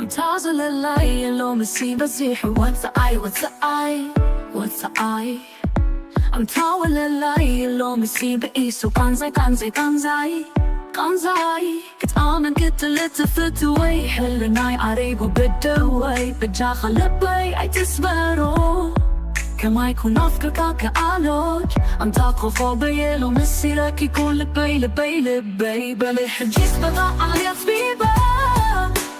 تازل اللي لو مسي بزيح what's I I'm تاول اللي لو مسي بقيسو قنزي كنت آمن كنت لتفت وي حلناي عريبو بدوي بجاخ لبي أي تسبرو كما يكون أفكار كألوج أم تاقو فوبي لو مسي لك يكون لبي بلح جيس بغا عليا فبيبا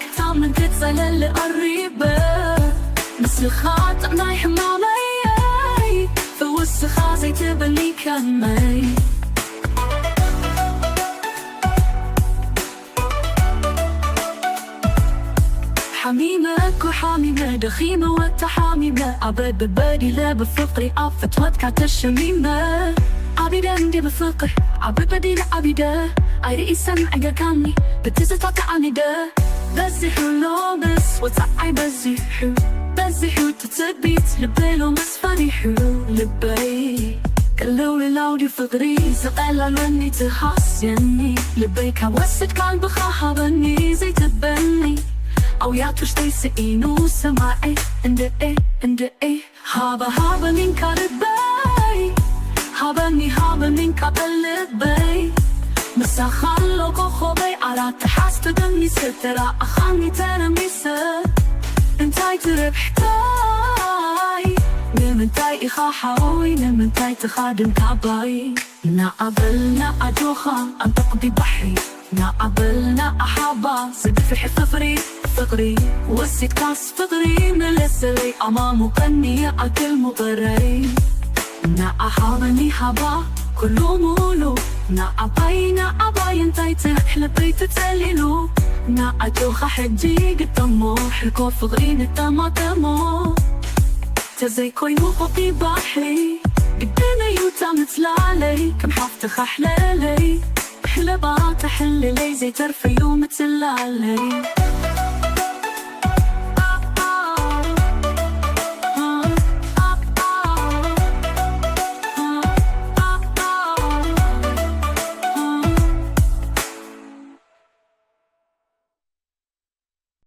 كنت آمن كنت زي اللي قريبة مثل خاطئ ناي حمامي فوسخا زي تبني كمي حميمك وحاميمة دخيمة وتحاميمة عبد ببادي لا بفقري عفت وتكات الشميمة عبيدا دي بفقر عبد بديل عبيدا اي رئيسا عقاقاني بتزتات عنيدا بزيحو لو بس وتعي بزيحو تتبيت لبيلو مسفريحو لبي كلولي لودي فقري سقالا لوني تحاسيني لبي كوسد كان بخاها بني زي تبني أو يا تشتي إنو سماعي عند إيه هابا من كاربي هابا من كابلبي مسا خلوكو خوبي على تحست دمي سترا أخاني ترميسة انتاي تربحتاي نمنتاي إخا حاوي نمنتاي تخادم كاباي نقبلنا أجوخا أن تقضي بحري نقبلنا أحابا صد في فقري وسيت كاس فقري من السري أمام قني أكل مضري نأحابني حبا كلو مولو نأباي انتاي تحلبي تتسللو نأجوخا حجي قدامو حلكو فقري نتامو تزي كوي موقفي بحري قدنا يوتا متلالي كم حفتخ أحلالي حلبات حللي زي ترفيو متلالي